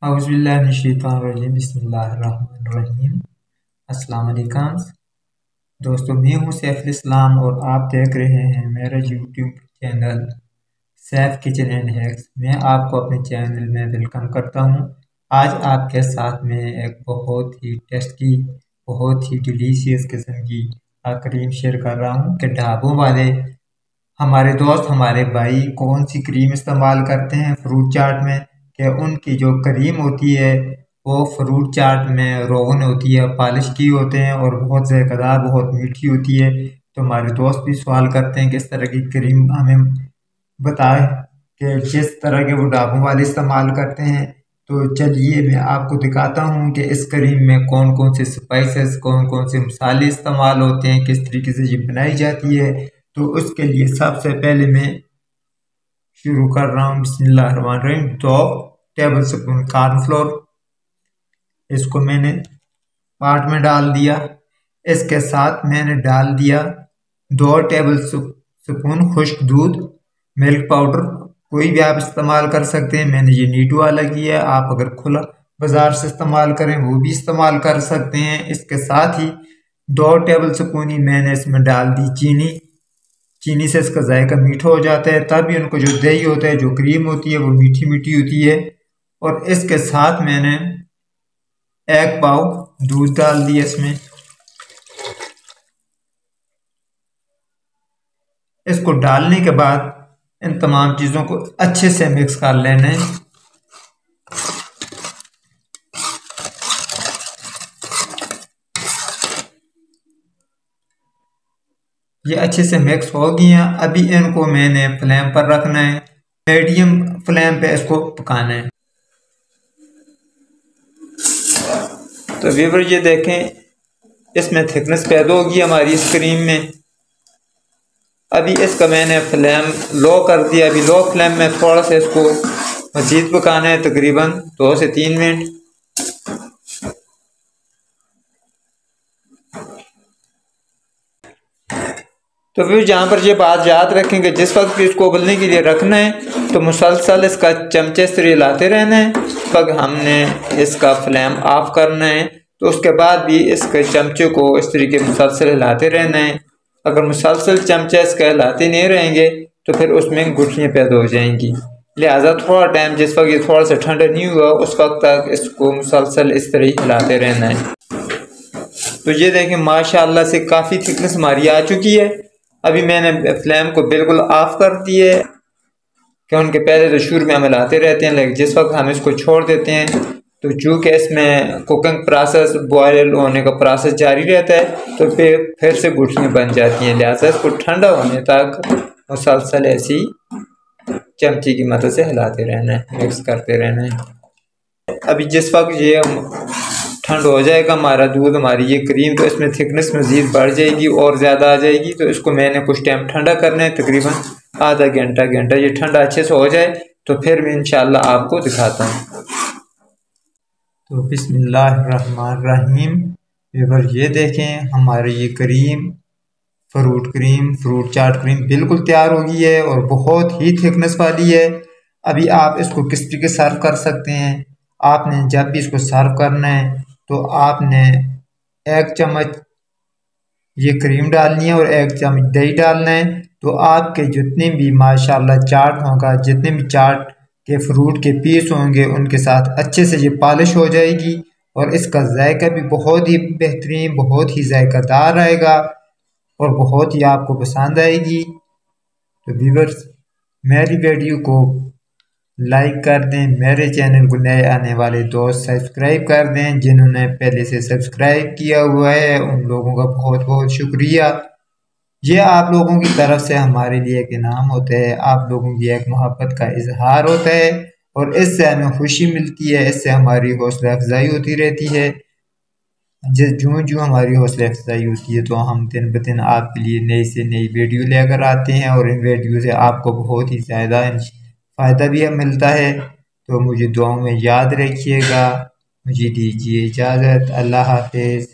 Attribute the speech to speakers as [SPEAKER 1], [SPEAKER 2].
[SPEAKER 1] औज़ुबिल्लाहिमिनश्शैतानिर्रजीम बिस्मिल्लाहिर्रहमानिर्रहीम। अस्सलाम वालेकुम दोस्तों, मैं हूँ सैफुल इस्लाम और आप देख रहे हैं मेरा YouTube channel Saif kitchen and hacks. मैं आपको अपने चैनल में वेलकम करता हूँ। आज आपके साथ में एक बहुत ही टेस्टी, बहुत ही डिलीशियस किस्म की क्रीम शेयर कर रहा हूँ कि ढाबों वाले हमारे दोस्त, हमारे भाई कौन सी क्रीम इस्तेमाल करते हैं फ्रूट चाट में, कि उनकी जो क्रीम होती है वो फ्रूट चाट में रोगन होती है, पॉलिश की होते हैं और बहुत ज़ायकेदार, बहुत मीठी होती है। तो हमारे दोस्त भी सवाल करते हैं कि इस तरह की क्रीम हमें बताएं कि जिस तरह के वो ढाबों वाले इस्तेमाल करते हैं। तो चलिए मैं आपको दिखाता हूँ कि इस क्रीम में कौन कौन से स्पाइसेस, कौन कौन से मसाले इस्तेमाल होते हैं, किस तरीके से ये बनाई जाती है। तो उसके लिए सबसे पहले मैं शुरू कर रहा हूँ। बिस्मिल्लाहिर्रहमानिर्रहीम। 2 टेबल स्पून कॉर्नफ्लोर, इसको मैंने पार्ट में डाल दिया। इसके साथ मैंने डाल दिया 2 टेबल स्पून खुश्क दूध, मिल्क पाउडर कोई भी आप इस्तेमाल कर सकते हैं। मैंने ये नीटू वाला किया है, आप अगर खुला बाजार से इस्तेमाल करें वो भी इस्तेमाल कर सकते हैं। इसके साथ ही 2 टेबल स्पून ही मैंने इसमें डाल दी चीनी। चीनी से इसका जायका मीठा हो जाता है, तभी उनको जो दही होता है, जो क्रीम होती है वो मीठी मीठी होती है। और इसके साथ मैंने 1 पाव दूध डाल दिया इसमें। इसको डालने के बाद इन तमाम चीज़ों को अच्छे से मिक्स कर लेना है। ये अच्छे से मिक्स हो गई हैं। अभी इनको मैंने फ्लेम पर रखना है, मीडियम फ्लेम पे इसको पकाना है। तो व्यूअर ये देखें, इसमें थिकनेस पैदा होगी हमारी इस क्रीम में। अभी इसका मैंने फ्लेम लो कर दिया। अभी लो फ्लेम में थोड़ा सा इसको मज़ीद पकाना है, तकरीबन 2 से 3 मिनट। तो फिर जहाँ पर ये बात याद रखेंगे, जिस वक्त भी इसको उबलने के लिए रखना है तो मुसलसल इसका चमचे से हिलाते रहना है। उस वक्त हमने इसका फ्लेम ऑफ करना है, तो उसके बाद भी इसके चमचे को इस तरीके मुसलसल हिलाते रहना है। अगर मुसलसल चमचे इसका हिलाते नहीं रहेंगे तो फिर उसमें गुठलियाँ पैदा हो जाएंगी। लिहाजा थोड़ा टाइम, जिस वक्त ये थोड़ा सा ठंडा नहीं हुआ उस वक्त तक इसको मुसलसल इस तरह हिलाते रहना है। तो ये देखें, माशाल्लाह से काफ़ी थिकनेस हमारी आ चुकी है। अभी मैंने फ्लेम को बिल्कुल ऑफ कर दी है, कि उनके पहले तो शुरू में हम हिलाते रहते हैं, लेकिन जिस वक्त हम इसको छोड़ देते हैं तो चूँकि इसमें कुकिंग प्रोसेस, बॉयल होने का प्रोसेस जारी रहता है, तो फिर से गुठलियाँ बन जाती हैं। लिहाजा इसको ठंडा होने तक मुसलसल ऐसी चमची की मदद से हिलाते रहना है, मिक्स करते रहना है। अभी जिस वक्त ये ठंड हो जाएगा हमारा दूध, हमारी ये क्रीम, तो इसमें थिकनेस मज़ीद बढ़ जाएगी और ज़्यादा आ जाएगी। तो इसको मैंने कुछ टाइम ठंडा करना है, तकरीबन आधा घंटा। ये ठंडा अच्छे से हो जाए तो फिर मैं इंशाल्लाह आपको दिखाता हूँ। तो बिस्मिल्लाहिर्रहमानिर्रहीम। व्यूअर ये देखें, हमारी ये क्रीम, फ्रूट चाट क्रीम बिल्कुल तैयार हो गई है और बहुत ही थिकनेस वाली है। अभी आप इसको किस तरीके सर्व कर सकते हैं। आपने जब भी इसको सर्व करना है तो आपने 1 चम्मच ये क्रीम डालनी है और 1 चम्मच दही डालना है। तो आपके जितने भी माशाल्लाह चाट होगा, जितने भी चाट के फ्रूट के पीस होंगे, उनके साथ अच्छे से ये पॉलिश हो जाएगी और इसका जायका भी बहुत ही बेहतरीन, बहुत ही जायकादार आएगा और बहुत ही आपको पसंद आएगी। तो व्यूअर्स, मेरी वीडियो को लाइक कर दें, मेरे चैनल को नए आने वाले दोस्त सब्सक्राइब कर दें। जिन्होंने पहले से सब्सक्राइब किया हुआ है उन लोगों का बहुत बहुत शुक्रिया। ये आप लोगों की तरफ से हमारे लिए एक इनाम होता है, आप लोगों की एक मोहब्बत का इजहार होता है और इससे हमें खुशी मिलती है, इससे हमारी हौसला अफजाई होती रहती है। जो जो हमारी हौसला अफजाई होती है तो हम दिन ब दिन आपके लिए नई से नई वीडियो लेकर आते हैं और इन वीडियो से आपको बहुत ही ज़्यादा फ़ायदा भी मिलता है। तो मुझे दुआओं में याद रखिएगा। मुझे दीजिए इजाज़त। अल्लाह हाफिज़।